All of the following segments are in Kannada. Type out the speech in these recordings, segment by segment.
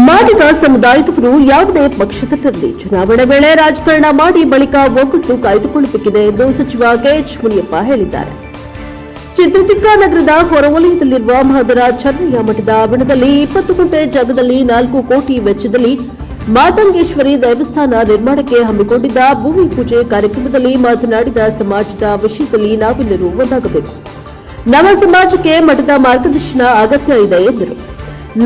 ಮಾದಿಗ ಸಮುದಾಯದವರು ಯಾವುದೇ ಪಕ್ಷದಲ್ಲಿರಲಿ ಚುನಾವಣೆ ವೇಳೆ ರಾಜಕಾರಣ ಮಾಡಿ ಬಳಿಕ ಒಗ್ಗಟ್ಟು ಕಾಯ್ದುಕೊಳ್ಳಬೇಕಿದೆ ಎಂದು ಸಚಿವ ಕೆಎಚ್ ಮುನಿಯಪ್ಪ ಹೇಳಿದ್ದಾರೆ. ಚಿತ್ರದುರ್ಗ ನಗರದ ಹೊರವಲಯದಲ್ಲಿರುವ ಮಹದರಾಜ ಚೆನ್ನಯ್ಯ ಮಠದ ಆವರಣದಲ್ಲಿ 20 ಗುಂಟೆ ಜಾಗದಲ್ಲಿ 4 ಕೋಟಿ ವೆಚ್ಚದಲ್ಲಿ ಮಾತಂಗೇಶ್ವರಿ ದೇವಸ್ಥಾನ ನಿರ್ಮಾಣಕ್ಕೆ ಹಮ್ಮಿಕೊಂಡಿದ್ದ ಭೂಮಿ ಪೂಜೆ ಕಾರ್ಯಕ್ರಮದಲ್ಲಿ ಮಾತನಾಡಿದ ಸಮಾಜದ ವಿಷಯದಲ್ಲಿ ನಾವೆಲ್ಲರೂ ಒಂದಾಗಬೇಕು. ನಮ್ಮ ಸಮಾಜಕ್ಕೆ ಮಠದ ಮಾರ್ಗದರ್ಶನ ಅಗತ್ಯ ಇದೆ ಎಂದರು.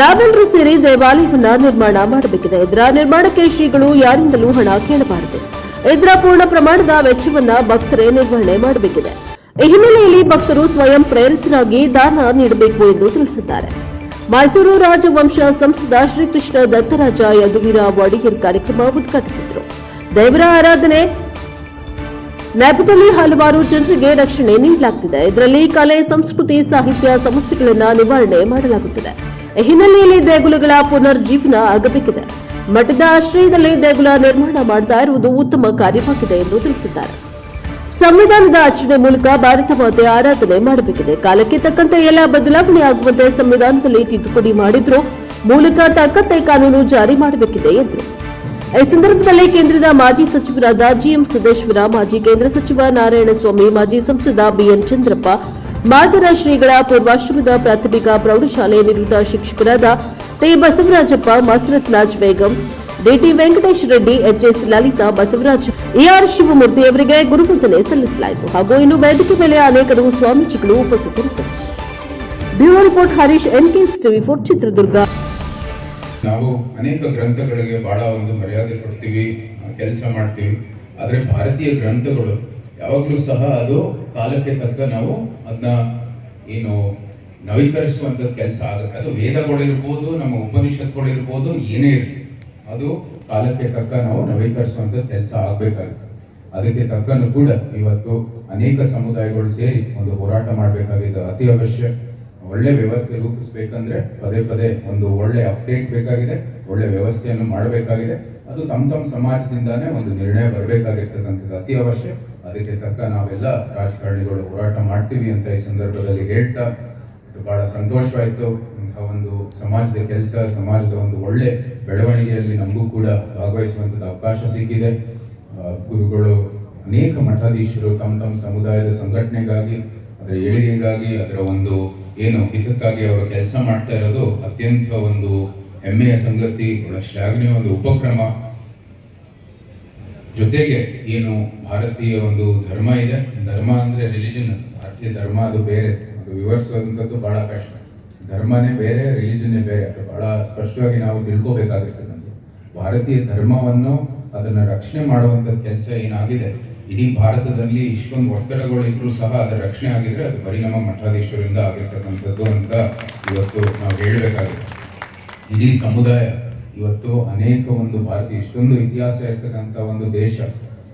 ನಾವೆಲ್ಲರೂ ಸೇರಿ ದೇವಾಲಯವನ್ನ ನಿರ್ಮಾಣ ಮಾಡಬೇಕಿದೆ. ಇದರ ನಿರ್ಮಾಣಕ್ಕೆ ಶ್ರೀಗಳು ಯಾರಿಂದಲೂ ಹಣ ಕೇಳಬಾರದು. ಇದರ ಪೂರ್ಣ ಪ್ರಮಾಣದ ವೆಚ್ಚವನ್ನ ಭಕ್ತರೇ ನಿರ್ವಹಣೆ ಮಾಡಬೇಕಿದೆ. ಈ ಹಿನ್ನೆಲೆಯಲ್ಲಿ ಭಕ್ತರು ಸ್ವಯಂ ಪ್ರೇರಿತರಾಗಿ ದಾನ ನೀಡಬೇಕು ಎಂದು ತಿಳಿಸಿದ್ದಾರೆ. ಮೈಸೂರು ರಾಜವಂಶ ಸಂಸದ ಶ್ರೀಕೃಷ್ಣ ದತ್ತರಾಜ ಯದುವೀರ ಒಡೆಯರ್ ಕಾರ್ಯಕ್ರಮ ಉದ್ಘಾಟಿಸಿದರು. ದೇವರ ಆರಾಧನೆ ನೆಪದಲ್ಲಿ ಹಲವಾರು ಜನರಿಗೆ ರಕ್ಷಣೆ ನೀಡಲಾಗುತ್ತಿದೆ. ಇದರಲ್ಲಿ ಕಲೆ, ಸಂಸ್ಕೃತಿ, ಸಾಹಿತ್ಯ ಸಮಸ್ಯೆಗಳನ್ನು ನಿವಾರಣೆ ಮಾಡಲಾಗುತ್ತಿದೆ. ಈ ಹಿನ್ನೆಲೆಯಲ್ಲಿ ದೇಗುಲಗಳ ಪುನರ್ಜೀವನ ಆಗಬೇಕಿದೆ. ಮಠದ ಆಶ್ರಯದಲ್ಲಿ ದೇಗುಲ ನಿರ್ಮಾಣ ಮಾಡ್ತಾ ಇರುವುದು ಉತ್ತಮ ಕಾರ್ಯವಾಗಿದೆ ಎಂದು ತಿಳಿಸಿದ್ದಾರೆ. ಸಂವಿಧಾನದ ಆಚರಣೆ ಮೂಲಕ ಭಾರತ ಮಾತೆ ಆರಾಧನೆ ಮಾಡಬೇಕಿದೆ. ಕಾಲಕ್ಕೆ ತಕ್ಕಂತೆ ಎಲ್ಲ ಬದಲಾವಣೆ ಆಗುವಂತೆ ಸಂವಿಧಾನದಲ್ಲಿ ತಿದ್ದುಪಡಿ ಮಾಡಿದ್ರು ಮೂಲಕ ತಕ್ಕಂತೆ ಕಾನೂನು ಜಾರಿ ಮಾಡಬೇಕಿದೆ ಎಂದರು. ಈ ಸಂದರ್ಭದಲ್ಲಿ ಕೇಂದ್ರದ ಮಾಜಿ ಸಚಿವರಾದ ಜಿಎಂ ಸಿದ್ದೇಶ್ವರ, ಮಾಜಿ ಕೇಂದ್ರ ಸಚಿವ ನಾರಾಯಣಸ್ವಾಮಿ, ಮಾಜಿ ಸಂಸದ ಬಿಎನ್ ಚಂದ್ರಪ್ಪ, ಮಾದರ ಶ್ರೀಗಳ ಪೂರ್ವಾಶ್ರಮದ ಪ್ರಾಥಮಿಕ ಪ್ರೌಢಶಾಲೆ ನಿವೃತ್ತ ಶಿಕ್ಷಕರಾದ T Basavarajappa, Masarat Naz Begum, DT Venkatesh Reddy, HS Lalitha, Basavaraj, AR Shivamurthy ಅವರಿಗೆ ಗುರುವಂದನೆ ಸಲ್ಲಿಸಲಾಯಿತು. ಹಾಗೂ ಇನ್ನು ವೇದಿಕೆ ಮೇಲೆ ಅನೇಕರು ಸ್ವಾಮೀಜಿಗಳು ಉಪಸ್ಥಿತರಿದ್ದರು. ಬ್ಯೂರೋ ರಿಪೋರ್ಟ್ ಹರೀಶ್, ಎನ್ಕೆಎಸ್ ಟಿವಿ4 ಚಿತ್ರದುರ್ಗ. ನಾವು ಅನೇಕ ಗ್ರಂಥಗಳಿಗೆ ಬಹಳ ಒಂದು ಮರ್ಯಾದೆ ಕೊಡ್ತೀವಿ, ಕೆಲಸ ಮಾಡ್ತೀವಿ. ಆದರೆ ಭಾರತೀಯ ಗ್ರಂಥಗಳು ಯಾವಾಗಲೂ ಸಹ ಅದು ಕಾಲಕ್ಕೆ ತಕ್ಕ ನಾವು ಅದನ್ನ ಏನು ನವೀಕರಿಸುವಂಥದ್ದು ಕೆಲಸ ಆಗುತ್ತೆ. ಅದು ವೇದಗಳಿರ್ಬೋದು, ನಮ್ಮ ಉಪನಿಷತ್ಗಳಿರ್ಬೋದು, ಏನೇ ಇರಲಿ ಅದು ಕಾಲಕ್ಕೆ ತಕ್ಕ ನಾವು ನವೀಕರಿಸುವಂಥದ್ದು ಕೆಲಸ ಆಗಬೇಕಾಗುತ್ತೆ. ಅದಕ್ಕೆ ತಕ್ಕನು ಕೂಡ ಇವತ್ತು ಅನೇಕ ಸಮುದಾಯಗಳು ಸೇರಿ ಒಂದು ಹೋರಾಟ ಮಾಡಬೇಕಾಗಿದೆ. ಅತಿ ಅವಶ್ಯ. ಒಳ್ಳೆ ವ್ಯವಸ್ಥೆ ರೂಪಿಸಬೇಕಂದ್ರೆ ಪದೇ ಪದೇ ಒಂದು ಒಳ್ಳೆ ಅಪ್ಡೇಟ್ ಬೇಕಾಗಿದೆ, ಒಳ್ಳೆ ವ್ಯವಸ್ಥೆಯನ್ನು ಮಾಡಬೇಕಾಗಿದೆ. ಅದು ತಮ್ಮ ಸಮಾಜದಿಂದಾನೇ ಒಂದು ನಿರ್ಣಯ ಬರಬೇಕಾಗಿರ್ತಕ್ಕಂಥದ್ದು ಅತಿ ಅವಶ್ಯ. ಅದಕ್ಕೆ ತಕ್ಕ ನಾವೆಲ್ಲ ರಾಜಕಾರಣಿಗಳು ಹೋರಾಟ ಮಾಡ್ತೀವಿ ಅಂತ ಈ ಸಂದರ್ಭದಲ್ಲಿ ಹೇಳ್ತಾ ಬಹಳ ಸಂತೋಷವಾಯಿತು. ಇಂತಹ ಒಂದು ಸಮಾಜದ ಕೆಲಸ, ಸಮಾಜದ ಒಂದು ಒಳ್ಳೆ ಬೆಳವಣಿಗೆಯಲ್ಲಿ ನಮಗೂ ಕೂಡ ಭಾಗವಹಿಸುವಂಥದ್ದು ಅವಕಾಶ ಸಿಕ್ಕಿದೆ. ಗುರುಗಳು, ಅನೇಕ ಮಠಾಧೀಶರು ತಮ್ಮ ಸಮುದಾಯದ ಸಂಘಟನೆಗಾಗಿ, ಅದರ ಏಳಿಗೆಗಾಗಿ, ಅದರ ಒಂದು ಏನು ಹಿತಕ್ಕಾಗಿ ಅವರು ಕೆಲಸ ಮಾಡ್ತಾ ಇರೋದು ಅತ್ಯಂತ ಒಂದು ಹೆಮ್ಮೆಯ ಸಂಗತಿ, ಶ್ಲಾಘನೀಯ ಒಂದು ಉಪಕ್ರಮ. ಜೊತೆಗೆ ಏನು ಭಾರತೀಯ ಒಂದು ಧರ್ಮ ಇದೆ, ಧರ್ಮ ಅಂದ್ರೆ ರಿಲಿಜನ್, ಭಾರತೀಯ ಧರ್ಮ ಅದು ಬೇರೆ, ಅದು ವಿವರಿಸುವಂಥದ್ದು ಬಹಳ ಕಷ್ಟ. ಧರ್ಮನೇ ಬೇರೆ, ರಿಲಿಜನ್ನೇ ಬೇರೆ, ಅದು ಬಹಳ ಸ್ಪಷ್ಟವಾಗಿ ನಾವು ತಿಳ್ಕೋಬೇಕಾಗುತ್ತೆ. ನಮಗೆ ಭಾರತೀಯ ಧರ್ಮವನ್ನು ಅದನ್ನ ರಕ್ಷಣೆ ಮಾಡುವಂಥದ್ದು ಕೆಲಸ ಏನಾಗಿದೆ, ಇಡೀ ಭಾರತದಲ್ಲಿ ಇಷ್ಟೊಂದು ಒತ್ತಡಗಳು ಇದ್ರೂ ಸಹ ಅದರ ರಕ್ಷಣೆ ಆಗಿದ್ರೆ ಅದು ಬರೀ ನಮ್ಮ ಮಠಾಧೀಶರಿಂದ ಆಗಿರ್ತಕ್ಕಂಥದ್ದು ಅಂತ ಇವತ್ತು ನಾವು ಹೇಳಬೇಕಾಗುತ್ತೆ. ಇಡೀ ಸಮುದಾಯ ಇವತ್ತು ಅನೇಕ ಒಂದು ಭಾರತೀಯ ಇಷ್ಟೊಂದು ಇತಿಹಾಸ ಇರ್ತಕ್ಕಂಥ ಒಂದು ದೇಶ,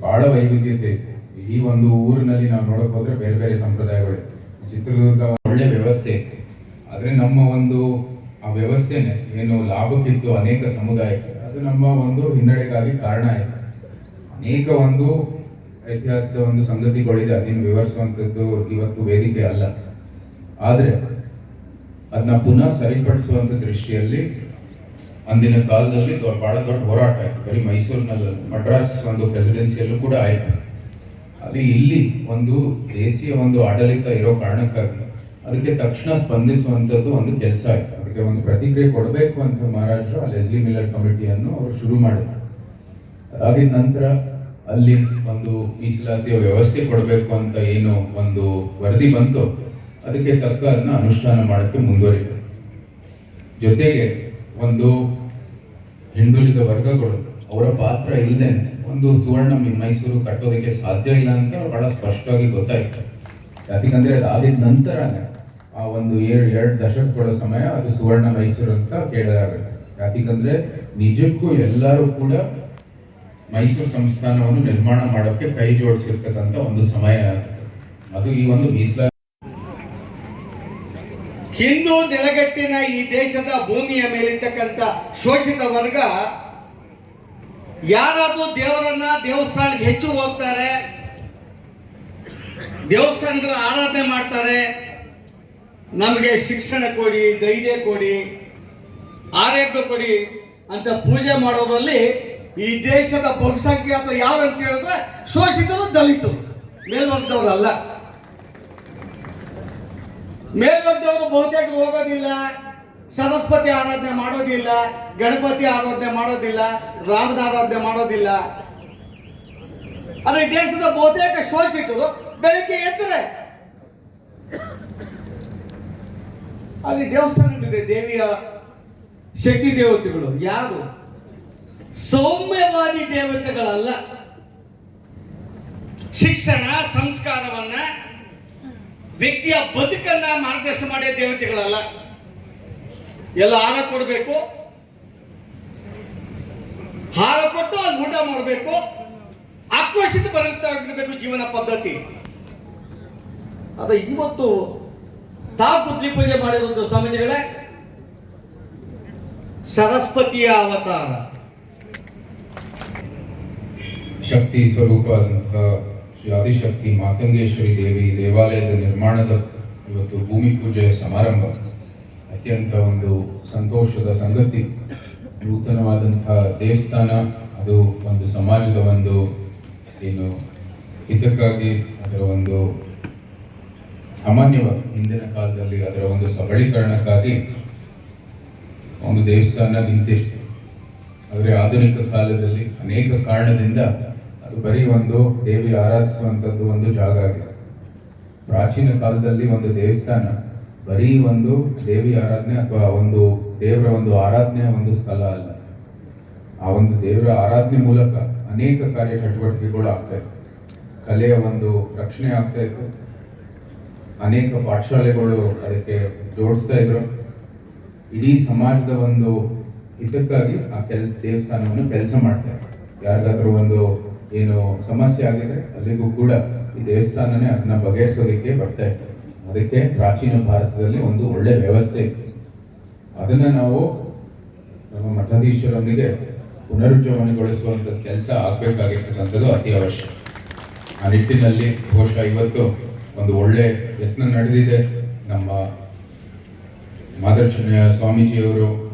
ಬಹಳ ವೈವಿಧ್ಯತೆ ಇದೆ. ಇಡೀ ಒಂದು ಊರಿನಲ್ಲಿ ನಾವು ನೋಡಕ್ ಹೋದ್ರೆ ಬೇರೆ ಬೇರೆ ಸಂಪ್ರದಾಯಗಳು. ಚಿತ್ರದುರ್ಗ ಒಳ್ಳೆ ವ್ಯವಸ್ಥೆ, ಆದ್ರೆ ನಮ್ಮ ಒಂದು ಆ ವ್ಯವಸ್ಥೆನೆ ಏನು ಲಾಭಕ್ಕಿತ್ತು ಅನೇಕ ಸಮುದಾಯಕ್ಕೆ, ಅದು ನಮ್ಮ ಒಂದು ಹಿನ್ನಡೆಗಾಗಿ ಕಾರಣ ಆಯಿತು. ಅನೇಕ ಒಂದು ಐತಿಹಾಸಿಕ ಒಂದು ಸಂಗತಿಗಳಿದೆ, ಅದನ್ನು ವಿವರಿಸುವಂಥದ್ದು ಇವತ್ತು ವೇದಿಕೆ ಅಲ್ಲ. ಆದ್ರೆ ಅದನ್ನ ಪುನಃ ಸರಿಪಡಿಸುವಂತ ದೃಷ್ಟಿಯಲ್ಲಿ ಅಂದಿನ ಕಾಲದಲ್ಲಿ ಬಹಳ ದೊಡ್ಡ ಹೋರಾಟ ಆಯ್ತು. ಬರೀ ಮೈಸೂರಿನಲ್ಲ, ಮಡ್ರಾಸ್ ಒಂದು ಪ್ರೆಸಿಡೆನ್ಸಿಯಲ್ಲೂ ಕೂಡ ಆಯ್ತು. ಅಲ್ಲಿ ಇಲ್ಲಿ ಒಂದು ದೇಶೀಯ ಒಂದು ಆಡಳಿತ ಇರೋ ಕಾರಣಕ್ಕಾಗಿ ಅದಕ್ಕೆ ತಕ್ಷಣ ಸ್ಪಂದಿಸುವಂಥದ್ದು ಒಂದು ಕೆಲಸ ಆಯ್ತು. ಅದಕ್ಕೆ ಒಂದು ಪ್ರತಿಕ್ರಿಯೆ ಕೊಡಬೇಕು ಅಂತ ಮಹಾರಾಷ್ಟ್ರ ಲೆಸ್ಲಿ ಮಿಲ್ಲರ್ ಕಮಿಟಿಯನ್ನು ಅವರು ಶುರು ಮಾಡಿದ್ರು. ಅದಾಗಿದ ನಂತರ ಅಲ್ಲಿ ಒಂದು ಮೀಸಲಾತಿಯ ವ್ಯವಸ್ಥೆ ಕೊಡಬೇಕು ಅಂತ ಏನು ಒಂದು ವರದಿ ಬಂತು, ಅದಕ್ಕೆ ತಕ್ಕ ಅದನ್ನ ಅನುಷ್ಠಾನ ಮಾಡೋಕ್ಕೆ ಮುಂದುವರಿತು. ಜೊತೆಗೆ ಒಂದು ಹಿಂದುಳಿದ ವರ್ಗಗಳು ಅವರ ಪಾತ್ರ ಇಲ್ಲದೇನೆ ಒಂದು ಸುವರ್ಣ ಮೈಸೂರು ಕಟ್ಟೋದಕ್ಕೆ ಸಾಧ್ಯ ಇಲ್ಲ ಅಂತ ಬಹಳ ಸ್ಪಷ್ಟವಾಗಿ ಗೊತ್ತಾಯ್ತು. ಯಾಕಂದ್ರೆ ಅದಾದ ನಂತರನೇ ಆ ಒಂದು 2 ದಶಕಗಳ ಸಮಯ ಅದು ಸುವರ್ಣ ಮೈಸೂರು ಅಂತ ಕೇಳಲಾಗುತ್ತೆ. ಯಾಕಂದ್ರೆ ನಿಜಕ್ಕೂ ಎಲ್ಲರೂ ಕೂಡ ಮೈಸೂರು ಸಂಸ್ಥಾನವನ್ನು ನಿರ್ಮಾಣ ಮಾಡೋಕ್ಕೆ ಕೈ ಜೋಡಿಸಿರ್ತಕ್ಕಂಥ ಒಂದು ಸಮಯ ಅದು ಈ ಒಂದು ಮೀಸಲಾತಿ. ಹಿಂದೂ ನೆಲಗಟ್ಟಿನ ಈ ದೇಶದ ಭೂಮಿಯ ಮೇಲಿರ್ತಕ್ಕಂಥ ಶೋಷಿತ ವರ್ಗ ಯಾರಾದ್ರೂ ದೇವರನ್ನ ದೇವಸ್ಥಾನಕ್ಕೆ ಹೆಚ್ಚು ಹೋಗ್ತಾರೆ, ದೇವಸ್ಥಾನಗಳ ಆರಾಧನೆ ಮಾಡ್ತಾರೆ, ನಮಗೆ ಶಿಕ್ಷಣ ಕೊಡಿ, ಧೈರ್ಯ ಕೊಡಿ, ಆರೋಗ್ಯ ಕೊಡಿ, ಅಂತ ಪೂಜೆ ಮಾಡೋದ್ರಲ್ಲಿ ಈ ದೇಶದ ಬಹುಸಂಖ್ಯಾತ ಯಾರು ಅಂತ ಹೇಳಿದ್ರೆ ಶೋಷಿತರು, ದಲಿತರು, ಮೇಲ್ವರ್ಗದವರಲ್ಲ. ಮೇಲ್ವರ್ಗದವರು ಬಹುತೇಕ ಹೋಗೋದಿಲ್ಲ, ಸರಸ್ವತಿ ಆರಾಧನೆ ಮಾಡೋದಿಲ್ಲ, ಗಣಪತಿ ಆರಾಧನೆ ಮಾಡೋದಿಲ್ಲ, ರಾಮನ ಆರಾಧನೆ ಮಾಡೋದಿಲ್ಲ. ಆದರೆ ಈ ದೇಶದ ಬಹುತೇಕ ಶೋಷಿತರು ಬೆಳಗ್ಗೆ ಎದ್ದರೆ ಅಲ್ಲಿ ದೇವಸ್ಥಾನಗಳಿದೆ, ದೇವಿಯ ಶಕ್ತಿ ದೇವತೆಗಳು. ಯಾರು? ಸೌಮ್ಯವಾದಿ ದೇವತೆಗಳಲ್ಲ. ಶಿಕ್ಷಣ ಸಂಸ್ಕಾರವನ್ನ, ವ್ಯಕ್ತಿಯ ಬದುಕನ್ನ ಮಾರ್ಗದರ್ಶನ ಮಾಡೋ ದೇವತೆಗಳಲ್ಲ. ಎಲ್ಲ ಹಾರ ಕೊಡಬೇಕು, ಹಾರ ಕೊಟ್ಟು ಅಲ್ಲಿ ಊಟ ಮಾಡಬೇಕು, ಆಕ್ರೋಶಿತ ಬರಬೇಕು ಜೀವನ ಪದ್ಧತಿ. ಆದ್ರೆ ಇವತ್ತು ಬುದ್ಧಿ ಪೂಜೆ ಮಾಡಿರೋದು ಸ್ವಾಮೀಜಿಗಳೇ ಸರಸ್ವತಿಯ ಅವತಾರ. ಶಕ್ತಿ ಸ್ವರೂಪವಾದಂತಹ ಶ್ರೀ ಆದಿಶಕ್ತಿ ಮಾತಂಗೇಶ್ವರಿ ದೇವಿ ದೇವಾಲಯದ ನಿರ್ಮಾಣದ ಇವತ್ತು ಭೂಮಿ ಪೂಜೆಯ ಸಮಾರಂಭ ಅತ್ಯಂತ ಒಂದು ಸಂತೋಷದ ಸಂಗತಿ. ನೂತನವಾದಂತಹ ದೇವಸ್ಥಾನ, ಅದು ಒಂದು ಸಮಾಜದ ಒಂದು ಏನು ಇದಕ್ಕಾಗಿ ಅದರ ಒಂದು ಸಾಮಾನ್ಯವಾಗಿ ಹಿಂದಿನ ಕಾಲದಲ್ಲಿ ಅದರ ಒಂದು ಸಬಲೀಕರಣಕ್ಕಾಗಿ ಒಂದು ದೇವಸ್ಥಾನ ನಿಂತಿತ್ತು. ಆದರೆ ಆಧುನಿಕ ಕಾಲದಲ್ಲಿ ಅನೇಕ ಕಾರಣದಿಂದ ಅದು ಬರೀ ಒಂದು ದೇವಿ ಆರಾಧಿಸುವಂಥದ್ದು ಒಂದು ಜಾಗ ಆಗಿದೆ. ಪ್ರಾಚೀನ ಕಾಲದಲ್ಲಿ ಒಂದು ದೇವಸ್ಥಾನ ಬರೀ ಒಂದು ದೇವಿ ಆರಾಧನೆ ಅಥವಾ ಒಂದು ದೇವರ ಒಂದು ಆರಾಧನೆಯ ಒಂದು ಸ್ಥಳ ಅಲ್ಲ. ಆ ಒಂದು ದೇವರ ಆರಾಧನೆ ಮೂಲಕ ಅನೇಕ ಕಾರ್ಯ ಚಟುವಟಿಕೆಗಳು ಆಗ್ತಾ ಇತ್ತು. ಕಲೆಯ ಒಂದು ರಕ್ಷಣೆ ಆಗ್ತಾ ಇತ್ತು. ಅನೇಕ ಪಾಠಶಾಲೆಗಳು ಅದಕ್ಕೆ ಜೋಡಿಸ್ತಾ ಇದ್ರು. ಇಡೀ ಸಮಾಜದ ಒಂದು ಇದಕ್ಕಾಗಿ ಆ ದೇವಸ್ಥಾನವನ್ನು ಕೆಲಸ ಮಾಡ್ತಾರೆ. ಯಾರಿಗಾದ್ರೂ ಒಂದು ಏನು ಸಮಸ್ಯೆ ಆಗಿದೆ ಅಲ್ಲಿಗೂ ಕೂಡ ಈ ದೇವಸ್ಥಾನನೇ ಅದನ್ನ ಬಗೆಹರಿಸೋದಕ್ಕೆ ಬರ್ತಾ ಇತ್ತು. ಅದಕ್ಕೆ ಪ್ರಾಚೀನ ಭಾರತದಲ್ಲಿ ಒಂದು ಒಳ್ಳೆ ವ್ಯವಸ್ಥೆ ಇತ್ತು. ಅದನ್ನ ನಾವು ನಮ್ಮ ಮಠಾಧೀಶರೊಂದಿಗೆ ಪುನರುಜ್ಜೀವನಗೊಳಿಸುವಂತ ಕೆಲಸ ಆಗ್ಬೇಕಾಗಿರ್ತಕ್ಕಂಥದ್ದು ಅತಿ ಅವಶ್ಯಕ. ಆ ನಿಟ್ಟಿನಲ್ಲಿ ಬಹುಶಃ ಇವತ್ತು ಒಂದು ಒಳ್ಳೆ ಯತ್ನ ನಡೆದಿದೆ. ನಮ್ಮ ಮಾದರ್ಶನ ಸ್ವಾಮೀಜಿಯವರು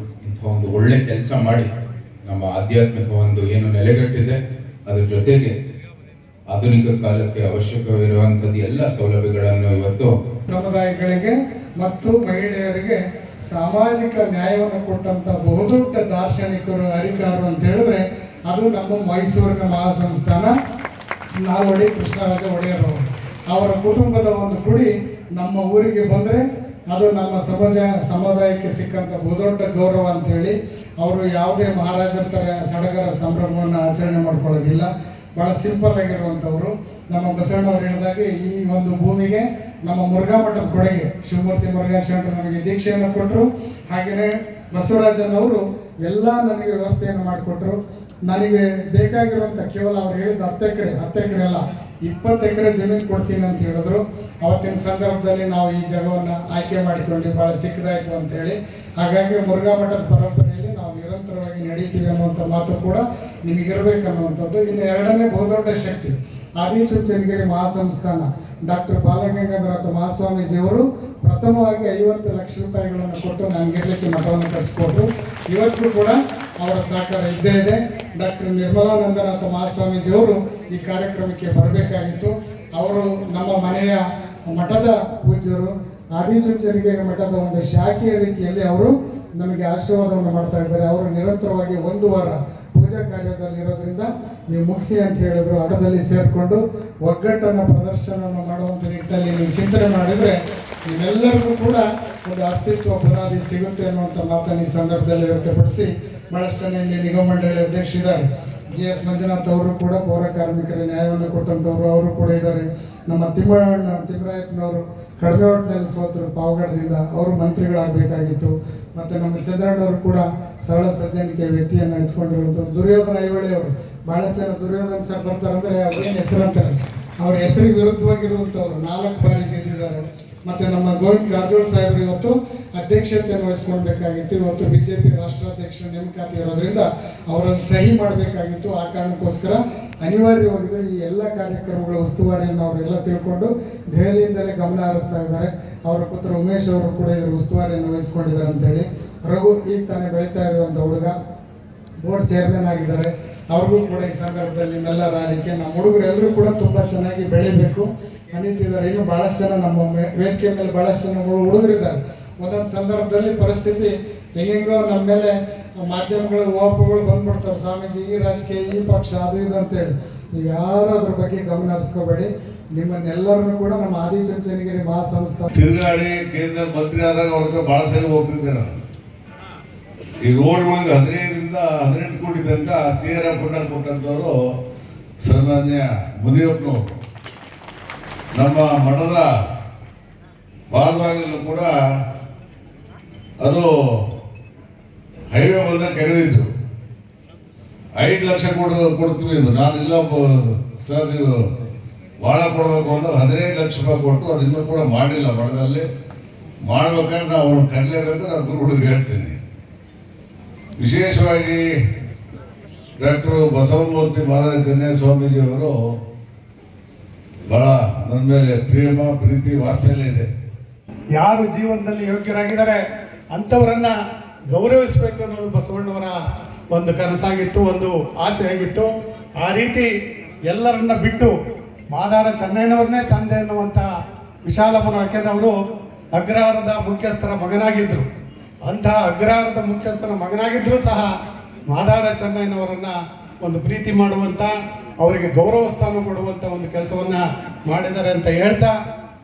ಇಂಥ ಒಂದು ಒಳ್ಳೆ ಕೆಲಸ ಮಾಡಿ ನಮ್ಮ ಆಧ್ಯಾತ್ಮಿಕ ಒಂದು ಏನು ನೆಲೆಗಟ್ಟಿದೆ ಅದ್ರ ಜೊತೆಗೆ ಆಧುನಿಕ ಕಾಲಕ್ಕೆ ಅವಶ್ಯಕವಿರುವಂಥದ್ದು ಎಲ್ಲ ಸೌಲಭ್ಯಗಳನ್ನು ಇವತ್ತು ಸಮುದಾಯಗಳಿಗೆ ಮತ್ತು ಮಹಿಳೆಯರಿಗೆ ಸಾಮಾಜಿಕ ನ್ಯಾಯವನ್ನು ಕೊಟ್ಟಂತ ಬಹುದೊಡ್ಡ ದಾರ್ಶನಿಕರು, ಹರಿಕಾರರು ಅಂತ ಹೇಳಿದ್ರೆ ಅದು ನಮ್ಮ ಮೈಸೂರಿನ ಮಹಾಸಂಸ್ಥಾನ ನಾಲ್ವಡಿ ಕೃಷ್ಣರಾಜ ಒಡೆಯರವರು. ಅವರ ಕುಟುಂಬದ ಒಂದು ಕುಡಿ ನಮ್ಮ ಊರಿಗೆ ಬಂದರೆ ಅದು ನಮ್ಮ ಸಮುದಾಯಕ್ಕೆ ಸಿಕ್ಕಂಥ ಬಹುದೊಡ್ಡ ಗೌರವ ಅಂತೇಳಿ ಅವರು ಯಾವುದೇ ಮಹಾರಾಜರ ಥರ ಸಡಗರ ಸಂಭ್ರಮವನ್ನು ಆಚರಣೆ ಮಾಡ್ಕೊಳ್ಳೋದಿಲ್ಲ. ಭಾಳ ಸಿಂಪಲ್ ಆಗಿರುವಂಥವ್ರು. ನಮ್ಮ ಬಸವಣ್ಣವ್ರು ಹೇಳಿದಾಗೆ ಈ ಒಂದು ಭೂಮಿಗೆ ನಮ್ಮ ಮುರುಘಾ ಮಠದ ಕೊಡುಗೆ ಶಿವಮೂರ್ತಿ ಮುರುಘಾ ಶರಣರು ನಮಗೆ ದೀಕ್ಷೆಯನ್ನು ಕೊಟ್ಟರು. ಹಾಗೆಯೇ ಬಸವರಾಜನವರು ಎಲ್ಲ ನನಗೆ ವ್ಯವಸ್ಥೆಯನ್ನು ಮಾಡಿಕೊಟ್ರು. ನನಗೆ ಬೇಕಾಗಿರುವಂಥ ಕೇವಲ ಅವ್ರು ಹೇಳಿದ 10 ಎಕರೆ ಅಲ್ಲ 20 ಎಕರೆ ಜಮೀನು ಕೊಡ್ತೀನಿ ಅಂತ ಹೇಳಿದ್ರು. ಅವತ್ತಿನ ಸಂದರ್ಭದಲ್ಲಿ ನಾವು ಈ ಜಾಗವನ್ನು ಆಯ್ಕೆ ಮಾಡಿಕೊಂಡು ಭಾಳ ಚಿಕ್ಕದಾಯಿತು ಅಂತ ಹೇಳಿ, ಹಾಗಾಗಿ ಮುರುಘಾ ಮಠದ ಪರಂಪರೆಯಲ್ಲಿ ನಾವು ನಿರಂತರವಾಗಿ ನಡೀತೀವಿ ಅನ್ನುವಂಥ ಮಾತು ಕೂಡ ನಿಮಗಿರಬೇಕನ್ನುವಂಥದ್ದು. ಇನ್ನು ಎರಡನೇ ಬಹುದೊಡ್ಡ ಶಕ್ತಿ ಆದಿಚುಂಚನಗಿರಿ ಮಹಾಸಂಸ್ಥಾನ ಡಾಕ್ಟರ್ ಬಾಲಗಂಗಾಧರ ಮಹಾಸ್ವಾಮೀಜಿಯವರು ಪ್ರಥಮವಾಗಿ 50 ಲಕ್ಷ ರೂಪಾಯಿಗಳನ್ನು ಕೊಟ್ಟು ನನಗಿರ್ಲಿಕ್ಕೆ ಮಠವನ್ನು ಕಟ್ಟಿಸ್ಕೊಟ್ರು. ಇವತ್ತು ಕೂಡ ಅವರ ಸಹಕಾರ ಇದ್ದೇ ಇದೆ. ಡಾಕ್ಟರ್ ನಿರ್ಮಲಾನಂದನಾಥ ಮಹಾಸ್ವಾಮೀಜಿಯವರು ಈ ಕಾರ್ಯಕ್ರಮಕ್ಕೆ ಬರಬೇಕಾಗಿತ್ತು. ಅವರು ನಮ್ಮ ಮನೆಯ ಮಠದ ಪೂಜ್ಯರು, ಆದಿಚುಂಚನಗಿರಿ ಮಠದ ಒಂದು ಶಾಖೆಯ ರೀತಿಯಲ್ಲಿ ಅವರು ನಮಗೆ ಆಶೀರ್ವಾದವನ್ನು ಮಾಡ್ತಾ ಇದ್ದಾರೆ. ಅವರು ನಿರಂತರವಾಗಿ 1 ವಾರ ಪೂಜಾ ಕಾರ್ಯದಲ್ಲಿ ಇರೋದ್ರಿಂದ ನೀವು ಮುಗಿಸಿ ಅಂತ ಹೇಳಿದ್ರು. ಹಠದಲ್ಲಿ ಸೇರಿಕೊಂಡು ಒಗ್ಗಟ್ಟನ್ನು ಪ್ರದರ್ಶನವನ್ನು ಮಾಡುವಂಥ ನಿಟ್ಟಿನಲ್ಲಿ ನೀವು ಚಿಂತನೆ ಮಾಡಿದರೆ ನಿಮ್ಮೆಲ್ಲರಿಗೂ ಕೂಡ ಒಂದು ಅಸ್ತಿತ್ವ ಬುನಾದಿ ಸಿಗುತ್ತೆ ಅನ್ನುವಂಥ ಮಾತನ್ನು ಈ ಸಂದರ್ಭದಲ್ಲಿ ವ್ಯಕ್ತಪಡಿಸಿ, ಬಹಳಷ್ಟು ಜನ ಇಲ್ಲಿ ನಿಗಮ ಮಂಡಳಿ ಅಧ್ಯಕ್ಷರಿದ್ದಾರೆ. GS ಮಂಜುನಾಥ್ ಅವರು ಕೂಡ ಪೌರ ಕಾರ್ಮಿಕರ ನ್ಯಾಯವನ್ನು ಕೊಟ್ಟಂಥವ್ರು, ಅವರು ಕೂಡ ಇದ್ದಾರೆ. ನಮ್ಮ ತಿಮ್ಮರಾಯಪ್ಪನವರು ಕಡಿಮೆ ಒಟ್ಟಿನಲ್ಲಿ ಸೋತರು ಪಾವಗಡದಿಂದ, ಅವರು ಮಂತ್ರಿಗಳಾಗಬೇಕಾಗಿತ್ತು. ಮತ್ತು ನಮ್ಮ ಚಂದ್ರಣ್ಣವರು ಕೂಡ ಸರಳ ಸಜ್ಜನಿಕೆ ವ್ಯಕ್ತಿಯನ್ನು ಇಟ್ಕೊಂಡಿರುವಂಥವ್ರು. ದುರ್ಯೋಧನ ಐಹೊಳೆಯವರು, ಭಾಳಷ್ಟು ಜನ ದುರ್ಯೋಧನ ಸರ್ ಬರ್ತಾರಂದರೆ ಅವ್ರೇನು ಹೆಸರು ಅಂತಾರೆ, ಅವ್ರ ಹೆಸರಿಗೆ ವಿರುದ್ಧವಾಗಿರುವಂಥವ್ರು 4 ಬಾರಿ ಗೆದ್ದಿದ್ದಾರೆ. ಮತ್ತು ನಮ್ಮ ಗೋವಿಂದ ಕಾರಜೋಳ ಸಾಹೇಬರು ಇವತ್ತು ಅಧ್ಯಕ್ಷತೆಯನ್ನು ವಹಿಸ್ಕೊಳ್ಬೇಕಾಗಿತ್ತು. ಇವತ್ತು BJP ರಾಷ್ಟ್ರಾಧ್ಯಕ್ಷ ನೇಮಕಾತಿ ಇರೋದ್ರಿಂದ ಅವರಲ್ಲಿ ಸಹಿ ಮಾಡಬೇಕಾಗಿತ್ತು. ಆ ಕಾರಣಕ್ಕೋಸ್ಕರ ಅನಿವಾರ್ಯವಾಗಿದ್ದು ಈ ಎಲ್ಲ ಕಾರ್ಯಕ್ರಮಗಳ ಉಸ್ತುವಾರಿಯನ್ನು ಅವರೆಲ್ಲ ತಿಳ್ಕೊಂಡು ದೆಹಲಿಯಿಂದಲೇ ಗಮನ ಹರಿಸ್ತಾ ಇದ್ದಾರೆ. ಅವರ ಪುತ್ರ ಉಮೇಶ್ ಅವರು ಕೂಡ ಇದರ ಉಸ್ತುವಾರಿಯನ್ನು ವಹಿಸ್ಕೊಂಡಿದ್ದಾರೆ ಅಂತೇಳಿ. ರಘು ಈಗ ತಾನೇ ಬೆಳೀತಾ ಇರುವಂಥ ಹುಡುಗ, ಬೋರ್ಡ್ ಚೇರ್ಮನ್ ಆಗಿದ್ದಾರೆ. ಅವ್ರಿಗೂ ಕೂಡ ಈ ಸಂದರ್ಭದಲ್ಲಿ ನಿಮ್ಮೆಲ್ಲರ ಆರೈಕೆ. ನಮ್ಮ ಹುಡುಗರು ಎಲ್ಲರೂ ಕೂಡ ತುಂಬ ಚೆನ್ನಾಗಿ ಬೆಳಿಬೇಕು ಅನ್ನಿತಿದ್ದಾರೆ. ಇನ್ನು ಭಾಳಷ್ಟು ಜನ ನಮ್ಮ ವೇದಿಕೆ ಮೇಲೆ ಭಾಳಷ್ಟು ಜನ ಹುಡುಗರಿದ್ದಾರೆ. ಒಂದೊಂದು ಸಂದರ್ಭದಲ್ಲಿ ಪರಿಸ್ಥಿತಿ ಹೆಂಗೆಂಗೋ ನಮ್ಮ ಮೇಲೆ ಮಾಧ್ಯಮಗಳು ಓಪಗಳು ಬಂದ್ಬಿಡ್ತಾರೆ, ಸ್ವಾಮೀಜಿ ಈ ರಾಜಕೀಯ ಈ ಪಕ್ಷ ಅದು ಇದು ಅಂತೇಳಿ. ನೀವು ಯಾರು ಅದ್ರ ಬಗ್ಗೆ ಗಮನ ಹರಿಸ್ಕೋಬೇಡಿ. ನಿಮ್ಮನ್ನೆಲ್ಲರನ್ನು ಕೂಡ ನಮ್ಮ ಆದಿಚುಂಚನಗಿರಿ ಮಹಾಸಂಸ್ಥಾನ ತಿರುಗಾಡಿ ಕೇಂದ್ರ ಮಂತ್ರಿ ಆದಾಗ ಅವ್ರ ಹತ್ರ ಭಾಳ ಸರಿ ಹೋಗ್ತಿದ್ದೆ ನಾನು. ಈ ರೋಡ್ಗಳಿಗೆ 15ರಿಂದ 18 ಕೋಟಿ ತನಕ CRF ಫಂಡ್ ಕೊಟ್ಟಂಥವ್ರು ಸನ್ಮಾನ್ಯ ಮುನಿಯಪ್ಪನವರು. ನಮ್ಮ ಮಠದ ಭಾಗವಾಗಿಯೂ ಕೂಡ ಅದು ಹೈವೇ ಬಂದ ಕೆಡವಿದ್ರು. 5 ಲಕ್ಷ ಕೊಡ್ತೀವಿ ಎಂದು ನಾನು ಇಲ್ಲ ಸರ್ ನೀವು ಭಾಳ ಕೊಡಬೇಕು ಅಂತ 15 ಲಕ್ಷ ರೂಪಾಯಿ ಕೊಟ್ಟು ಅದು ಇನ್ನೂ ಕೂಡ ಮಾಡಿಲ್ಲ. ಮಠದಲ್ಲಿ ಮಾಡ್ಬೇಕಾದ್ರೆ ನಾವು ಅವ್ರನ್ನ ಕರೀಲೇಬೇಕು. ನಾನು ಗುರುಗಳಿಗೆ ಹೇಳ್ತೀನಿ. ವಿಶೇಷವಾಗಿ ಡಾಕ್ಟರ್ ಬಸವಮೂರ್ತಿ ಮಹಾರಾಜ ಚೆನ್ನೈ ಸ್ವಾಮೀಜಿಯವರು ಬಹಳ ನನ್ನ ಮೇಲೆ ಪ್ರೇಮ ಪ್ರೀತಿ ವಾತ್ಸಲ್ಯ ಇದೆ. ಯಾರು ಜೀವನದಲ್ಲಿ ಯೋಗ್ಯರಾಗಿದ್ದಾರೆ ಅಂಥವರನ್ನ ಗೌರವಿಸಬೇಕು ಅನ್ನೋದು ಬಸವಣ್ಣವರ ಒಂದು ಕನಸಾಗಿತ್ತು, ಒಂದು ಆಸೆ ಆಗಿತ್ತು. ಆ ರೀತಿ ಎಲ್ಲರನ್ನ ಬಿಟ್ಟು ಮಾದಾರ ಚೆನ್ನಣ್ಣವ್ರನ್ನೇ ತಂದೆ ಅನ್ನುವಂಥ ವಿಶಾಲ ಮನ, ಯಾಕೆಂದ್ರೆ ಅವರು ಅಗ್ರಹಾರದ ಮುಖ್ಯಸ್ಥರ ಮಗನಾಗಿದ್ದರು. ಅಂತಹ ಅಗ್ರಹಾರದ ಮುಖ್ಯಸ್ಥರ ಮಗನಾಗಿದ್ದರೂ ಸಹ ಮಾದಾರ ಚೆನ್ನಣ್ಣವರನ್ನ ಒಂದು ಪ್ರೀತಿ ಮಾಡುವಂಥ, ಅವರಿಗೆ ಗೌರವ ಸ್ಥಾನ ಕೊಡುವಂಥ ಒಂದು ಕೆಲಸವನ್ನ ಮಾಡಿದ್ದಾರೆ ಅಂತ ಹೇಳ್ತಾ